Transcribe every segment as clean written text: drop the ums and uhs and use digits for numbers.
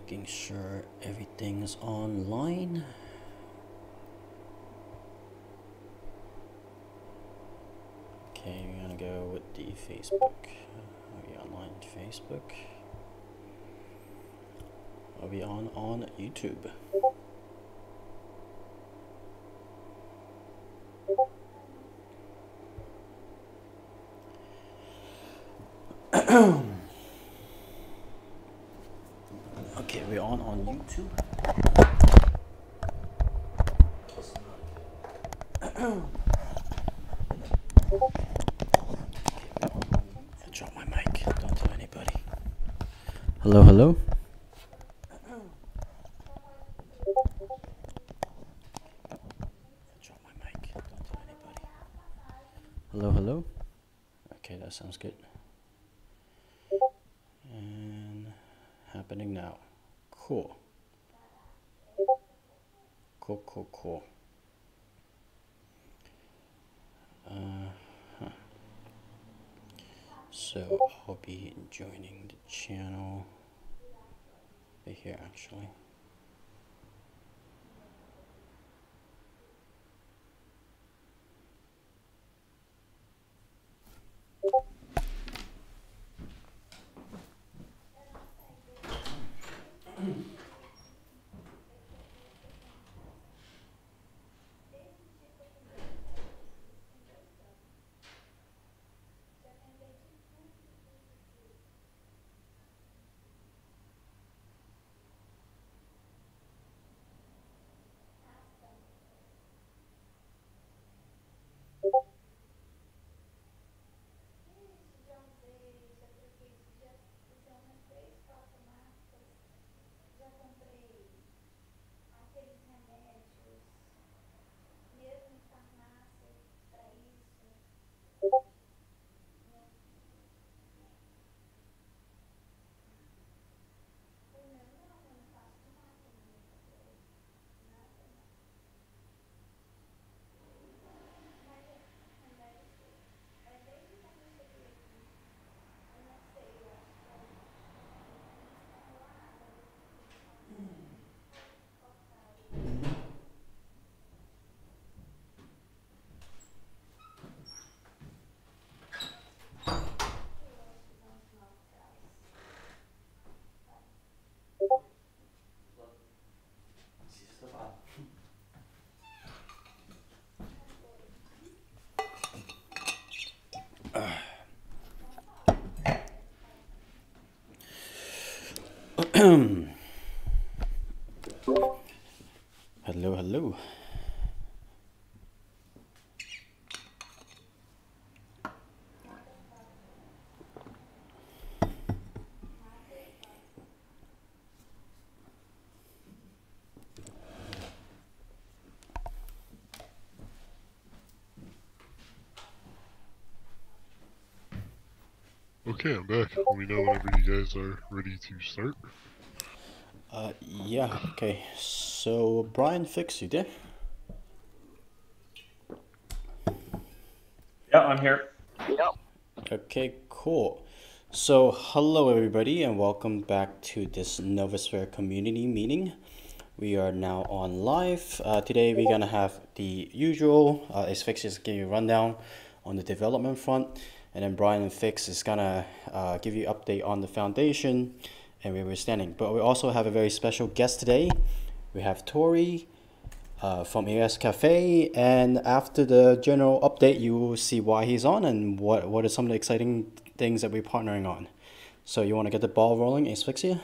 Making sure everything's online. Okay, we're gonna go with the Facebook. Are we online to Facebook? Are we on YouTube? Okay, we're on YouTube. I dropped my mic. Don't tell anybody. Hello, hello. I dropped my mic. Don't tell anybody. Hello, hello. Okay, that sounds good. And happening now. Cool. Cool. So I'll be joining the channel right here actually. Hello. Okay, I'm back. Let me know whenever you guys are ready to start. Yeah, okay. So Brian Fix, you there? Yeah, I'm here. Okay, cool. So hello everybody and welcome back to this Novusphere community meeting. We are now on live. Today we're gonna have the usual Fix is give you a rundown on the development front, and then Brian and Fix is gonna give you update on the foundation and where we're standing. But we also have a very special guest today. We have Tori from AS Cafe, and after the general update, you will see why he's on and what are some of the exciting things that we're partnering on. So you want to get the ball rolling, Asphyxia?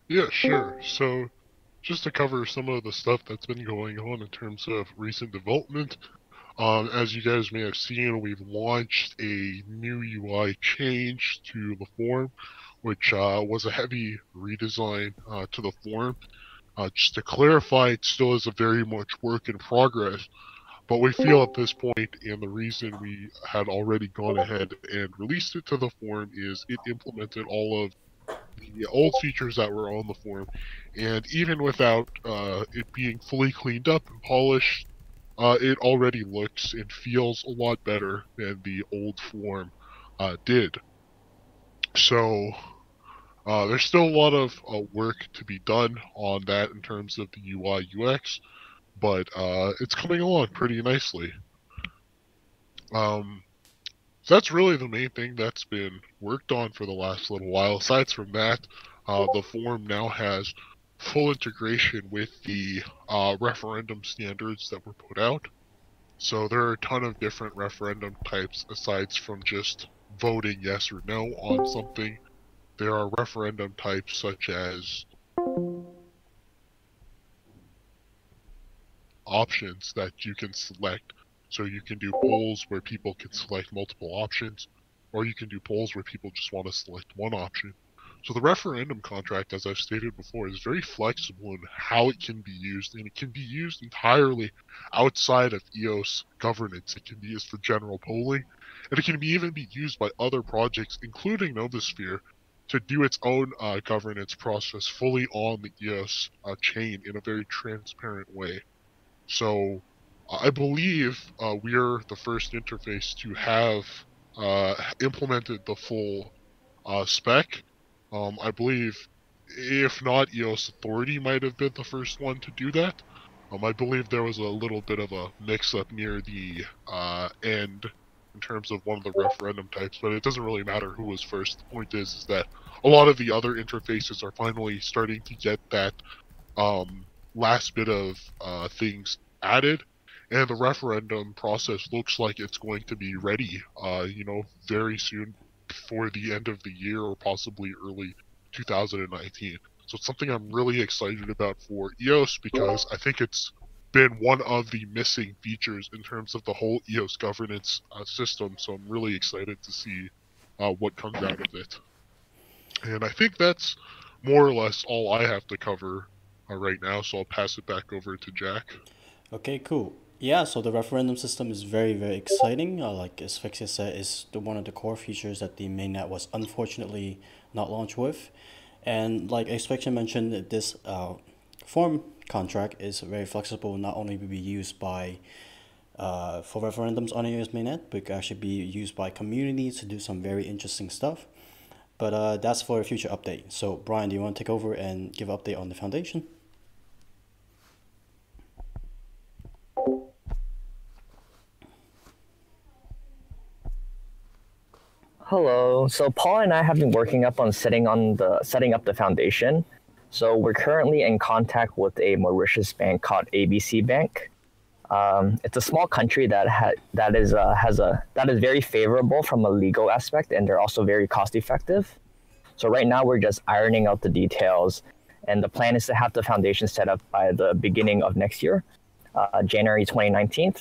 Yeah, sure. So, just to cover some of the stuff that's been going on in terms of recent development, as you guys may have seen, we've launched a new UI change to the form, which was a heavy redesign to the form. Just to clarify, it still is a very much work in progress, but we feel at this point, and the reason we had already gone ahead and released it to the form is it implemented all of the old features that were on the form, and even without it being fully cleaned up and polished, it already looks and feels a lot better than the old form did. So there's still a lot of work to be done on that in terms of the UI UX, but it's coming along pretty nicely. Um, so that's really the main thing that's been worked on for the last little while. Aside from that, the form now has full integration with the referendum standards that were put out. So there are a ton of different referendum types aside from just voting yes or no on something. There are referendum types such as options that you can select. So you can do polls where people can select multiple options, or you can do polls where people just want to select one option. So the referendum contract, as I've stated before, is very flexible in how it can be used, and it can be used entirely outside of EOS governance. It can be used for general polling, and it can even be used by other projects, including Novusphere, to do its own governance process fully on the EOS chain in a very transparent way. So I believe we're the first interface to have implemented the full spec. I believe, if not, EOS Authority might have been the first one to do that. I believe there was a little bit of a mix-up near the end in terms of one of the referendum types, but it doesn't really matter who was first. The point is that a lot of the other interfaces are finally starting to get that last bit of things added, and the referendum process looks like it's going to be ready, very soon, before the end of the year or possibly early 2019. So it's something I'm really excited about for EOS because I think it's been one of the missing features in terms of the whole EOS governance system. So I'm really excited to see what comes out of it. And I think that's more or less all I have to cover right now, so I'll pass it back over to Jack. Okay, cool. Yeah, so the referendum system is very, very exciting. Like Asphyxia said, is one of the core features that the mainnet was unfortunately not launched with. And like Asphyxia mentioned, this form contract is very flexible, not only will be used by for referendums on AOS mainnet, but can actually be used by communities to do some very interesting stuff. But that's for a future update. So Brian, do you want to take over and give an update on the foundation? Hello. So Paul and I have been working up on setting up the foundation. So we're currently in contact with a Mauritius bank called ABC Bank. It's a small country that is very favorable from a legal aspect, and they're also very cost effective. So right now we're just ironing out the details, and the plan is to have the foundation set up by the beginning of next year, January 2019.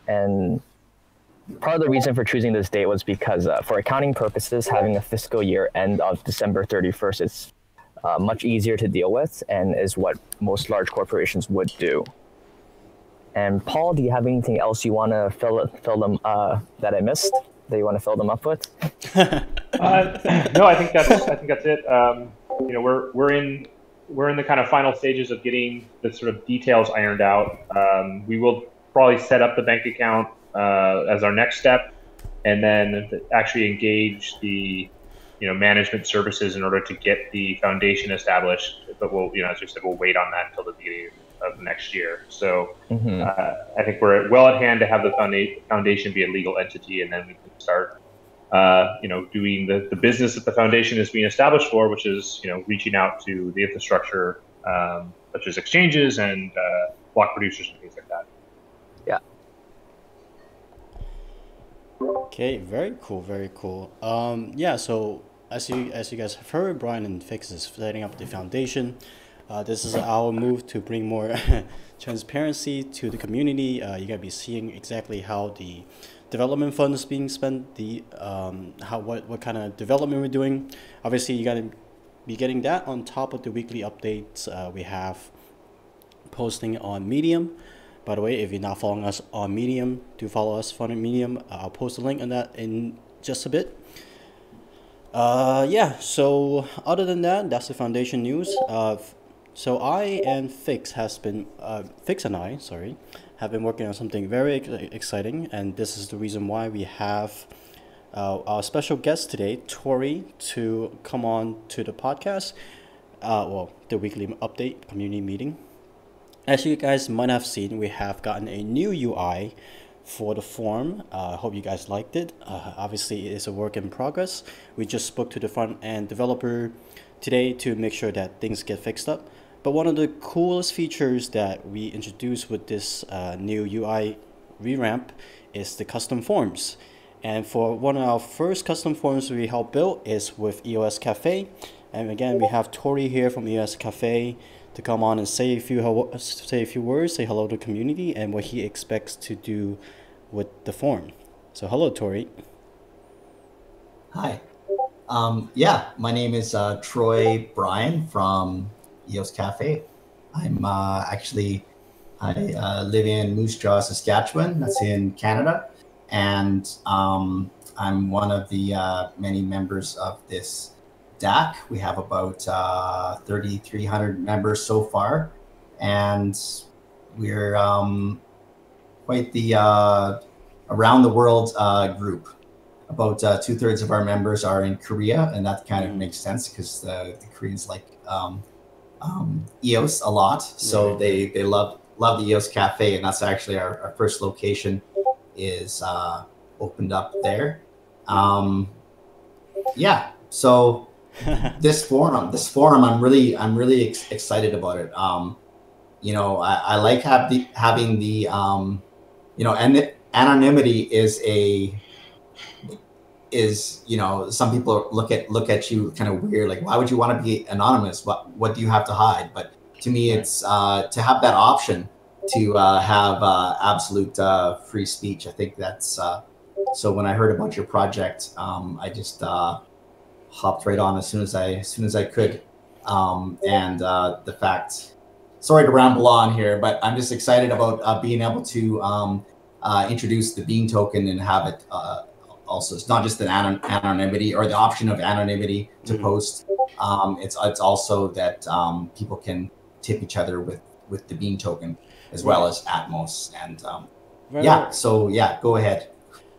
And part of the reason for choosing this date was because for accounting purposes, having a fiscal year end of December 31st is much easier to deal with and is what most large corporations would do. And Paul, do you have anything else you want to fill them that I missed that you want to fill them up with? No, I think that's it. We're in the kind of final stages of getting the sort of details ironed out. We will probably set up the bank account as our next step, and then actually engage the management services in order to get the foundation established. But we'll, as we said, we'll wait on that until the beginning of next year. So I think we're well at hand to have the foundation be a legal entity, and then we can start doing the business that the foundation is being established for, which is reaching out to the infrastructure such as exchanges and block producers and things like that. Yeah. Okay, very cool, very cool. Yeah, so as you guys have heard, Brian and Fix is setting up the foundation. This is our move to bring more transparency to the community. You're gonna be seeing exactly how the development fund is being spent, the what kind of development we're doing. Obviously, you gotta be getting that on top of the weekly updates we have posting on Medium. By the way, if you're not following us on Medium, do follow us on Medium. I'll post a link on that in just a bit. Yeah, so other than that, that's the foundation news. So I and Fix and I, have been working on something very exciting, and this is the reason why we have our special guest today, Tori, to come on to the podcast. The weekly update community meeting. As you guys might have seen, we have gotten a new UI for the forum. I hope you guys liked it. Obviously, it is a work in progress. We just spoke to the front end developer today to make sure that things get fixed up. But one of the coolest features that we introduced with this new UI revamp is the custom forms. And for one of our first custom forms we helped build is with EOS Cafe. And again, we have Tori here from EOS Cafe to come on and say a few words, say hello to the community, and what he expects to do with the form. So hello, Tori. Hi. My name is Troy Bryan from EOS Cafe. I'm I live in Moose Jaw, Saskatchewan. That's in Canada, and I'm one of the many members of this DAC. We have about 3,300 members so far, and we're quite the around the world group. About 2/3 of our members are in Korea, and that kind of makes sense because the Koreans like EOS a lot, so they love the EOS Cafe, and that's actually our first location is opened up there. So this forum, I'm really excited about it. I like having the and anonymity is some people look at you kind of weird, like, why would you want to be anonymous? What do you have to hide? But to me, it's to have that option to have absolute free speech. I think that's so when I heard about your project, I just hopped right on as soon as I could. The fact, sorry to ramble on here, but I'm just excited about being able to introduce the bean token and have it also. It's not just an anonymity or the option of anonymity to post. It's also that people can tip each other with the bean token as well as Atmos. And go ahead.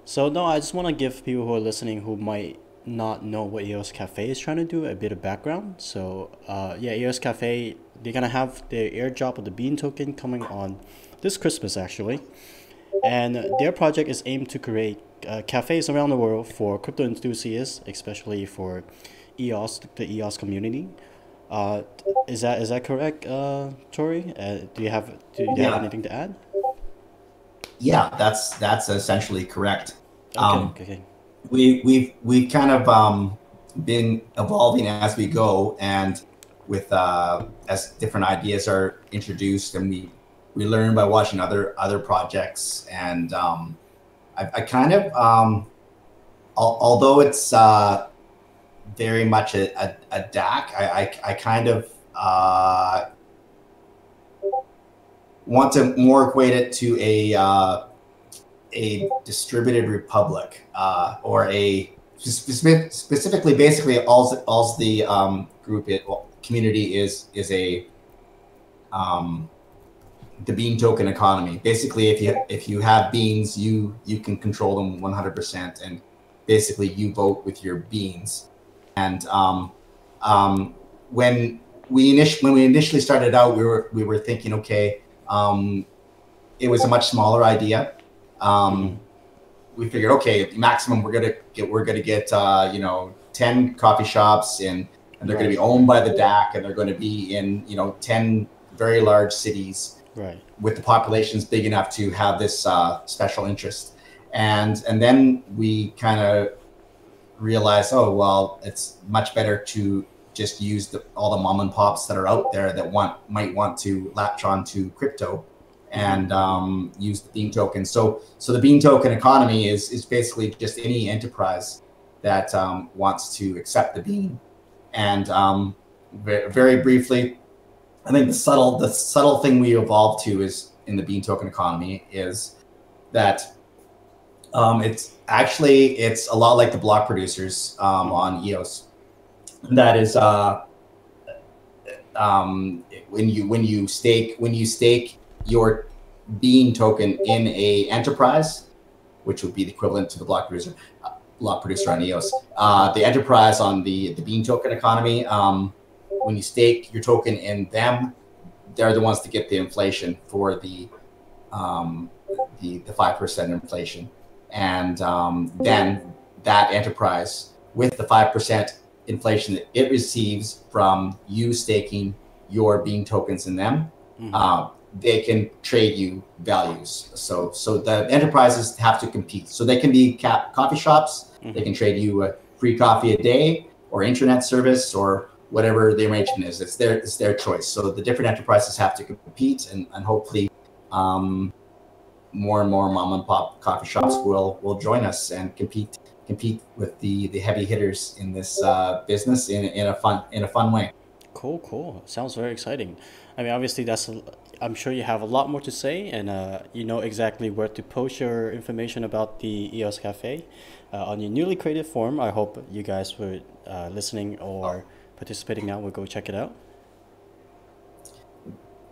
So no, I just want to give people who are listening who might not know what EOS Cafe is trying to do a bit of background. So EOS Cafe, they're gonna have their airdrop of the bean token coming on this Christmas actually, and their project is aimed to create cafes around the world for crypto enthusiasts, especially for EOS, the EOS community. Is that correct, Tori? Do you have anything to add? Yeah, that's essentially correct. Okay. We've kind of been evolving as we go, and with as different ideas are introduced, and we learn by watching other projects. And I kind of although it's very much a DAC, I kind of want to more equate it to a distributed republic, or a specifically, basically, all the community is a the bean token economy. Basically, if you have beans, you can control them 100%, and basically you vote with your beans. And when we initially started out, we were thinking, okay, it was a much smaller idea. We figured, okay, maximum we're gonna get 10 coffee shops, and they're going to be owned by the DAC, and they're going to be in 10 very large cities, right, with the populations big enough to have this special interest. And then we kind of realized, oh well, it's much better to just use all the mom and pops that are out there that might want to latch on to crypto and use the bean token. So the bean token economy is basically just any enterprise that wants to accept the bean. And very briefly, I think the subtle thing we evolved to is in the bean token economy is that it's a lot like the block producers on EOS. That is when you stake your bean token in a enterprise, which would be the equivalent to the block producer, block producer on EOS. The enterprise on the Bean token economy, when you stake your token in them, they're the ones to get the inflation for the 5% inflation, and then that enterprise with the 5% inflation that it receives from you staking your Bean tokens in them, they can trade you values. So the enterprises have to compete. So they can be coffee shops. They can trade you a free coffee a day or internet service or whatever the arrangement is. It's their choice. So the different enterprises have to compete, and hopefully more and more mom and pop coffee shops will join us and compete with the heavy hitters in this business in a fun way. Cool. Sounds very exciting. I mean, obviously, I'm sure you have a lot more to say, and you know exactly where to post your information about the EOS Cafe on your newly created forum. I hope you guys were listening or participating now will go check it out.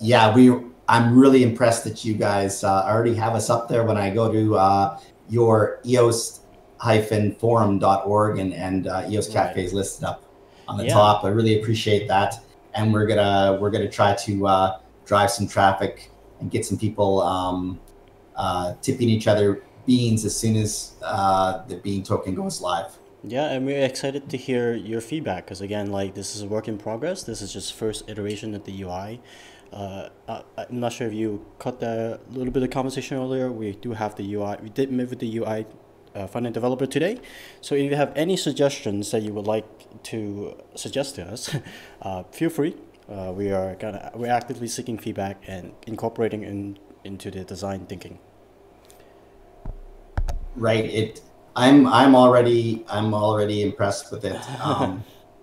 Yeah, I'm really impressed that you guys already have us up there. When I go to your eos-forum.org and EOS Cafe is listed up on the top. I really appreciate that, and we're gonna try to drive some traffic and get some people tipping each other beans as soon as the Bean token goes live. Yeah, and we're excited to hear your feedback because again, like this is a work in progress. This is just first iteration of the UI. I'm not sure if you caught the little bit of conversation earlier. We do have the UI. We did meet with the UI front-end developer today. So if you have any suggestions that you would like to suggest to us, feel free. We're actively seeking feedback and incorporating into the design thinking. Right. I'm already impressed with it.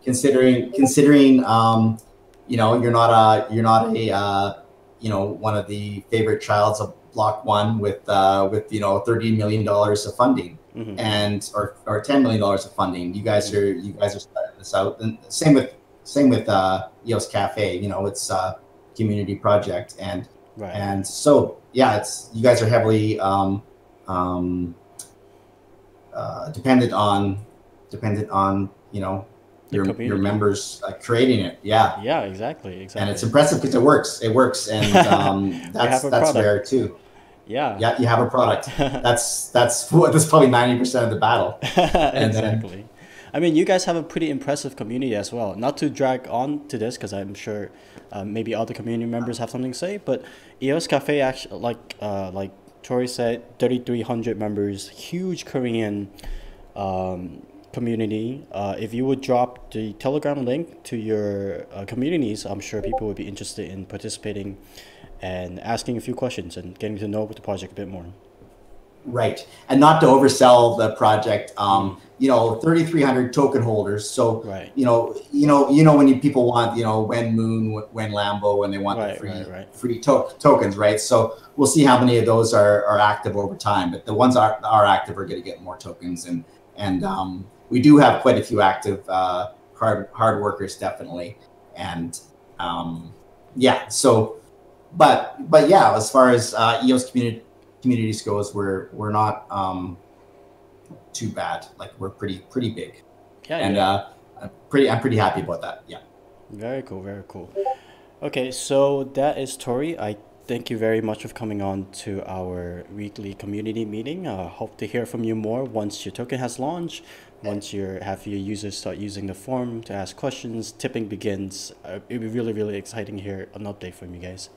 Considering you know, you're not a you know, one of the favorite childs of Block One with you know, $30 million of funding and or $10 million of funding. You guys are starting this out, and same with EOS Cafe. You know, it's a community project, and so yeah, you guys are heavily dependent on you know, your members creating it. Yeah, exactly. And it's impressive because it works, and that's rare too. Yeah, you have a product. that's probably 90% of the battle. Exactly. I mean, you guys have a pretty impressive community as well. Not to drag on to this, because I'm sure maybe other community members have something to say, but EOS Cafe actually, like Tori said, 3,300 members, huge Korean community. If you would drop the Telegram link to your communities, I'm sure people would be interested in participating and asking a few questions and getting to know the project a bit more. Right, and not to oversell the project. You know, 3,300 token holders. So you know when people want, you know, when Moon, when Lambo, and they want the free tokens, right? So we'll see how many of those are active over time. But the ones that are active are going to get more tokens, and we do have quite a few active hard workers, definitely. And yeah, so but yeah, as far as EOS communities goes, we're not too bad. Like, we're pretty big. And I'm pretty happy about that. Yeah. Very cool. Okay, so that is Tori. I thank you very much for coming on to our weekly community meeting. Hope to hear from you more once your token has launched. Once you have your users start using the forum to ask questions, tipping begins. It'd be really exciting to hear an update from you guys.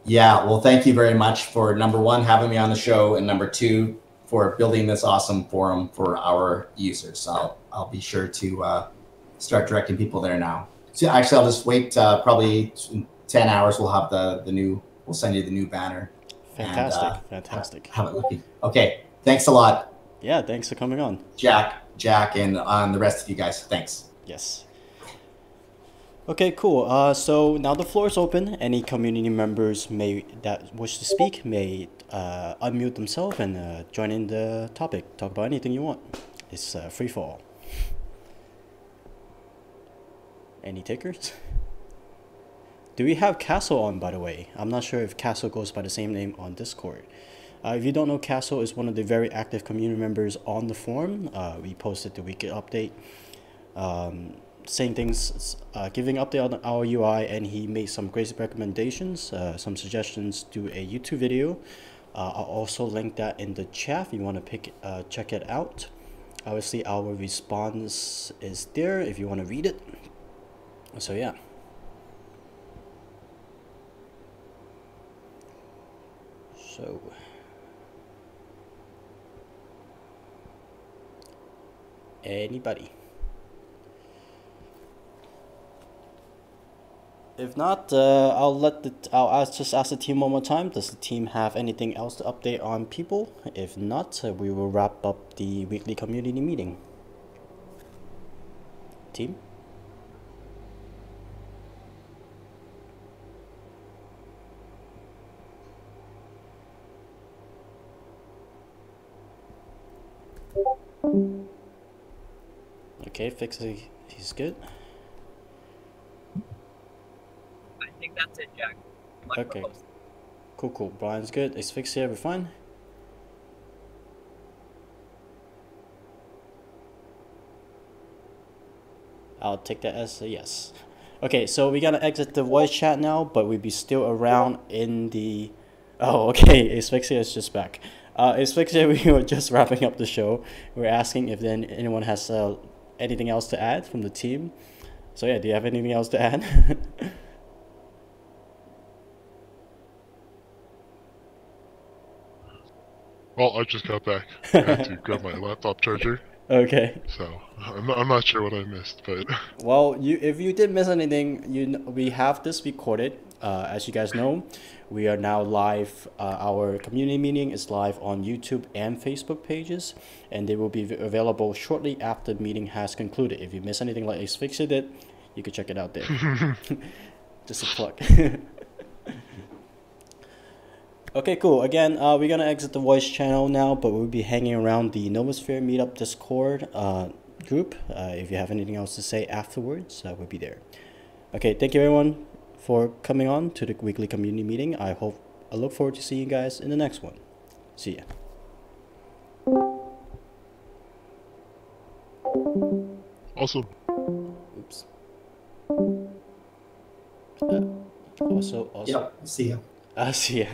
Yeah, well, thank you very much for, number one, having me on the show, and number two, for building this awesome forum for our users. I'll be sure to start directing people there now. So actually, I'll just wait. Probably in 10 hours, we'll have we'll send you the new banner. Fantastic. Have it looking. Okay, thanks a lot. Yeah, thanks for coming on, Jack, and the rest of you guys. Thanks. Yes. Okay, cool. So now the floor is open. Any community members that wish to speak may unmute themselves and join in the topic. Talk about anything you want. It's free for all. Any takers? Do we have Castle on, by the way? I'm not sure if Castle goes by the same name on Discord. If you don't know, Castle is one of the very active community members on the forum. We posted the weekly update, saying things, giving update on our UI, and he made some great recommendations, some suggestions to a YouTube video. I'll also link that in the chat if you want to check it out. Obviously, our response is there if you want to read it. So yeah. So anybody? If not, I'll just ask the team one more time. Does the team have anything else to update on people? If not, we will wrap up the weekly community meeting. Team? Okay, Fixie, he's good. I think that's it, Jack. Okay. Cool. Brian's good. Asphyxia, we're fine. I'll take that as a yes. Okay, so we're gonna exit the voice chat now, but we'll be still around in the... Oh, okay, Asphyxia is just back. Asphyxia, we were just wrapping up the show. We're asking if then anyone has anything else to add from the team. So yeah, do you have anything else to add? Well, I just got back. I had to grab my laptop charger. Okay. So I'm not sure what I missed, but well, if you did miss anything, we have this recorded. As you guys know, we are now live. Our community meeting is live on YouTube and Facebook pages, and they will be available shortly after the meeting has concluded. If you miss anything like Asphyxia did, you can check it out there. Just a plug. Okay, cool. Again, we're gonna exit the voice channel now, but we'll be hanging around the Novusphere Meetup Discord group. If you have anything else to say afterwards, we'll be there. Okay, thank you everyone for coming on to the weekly community meeting. I look forward to seeing you guys in the next one. See ya. awesome. Oops. Also. Yep. See ya. See ya.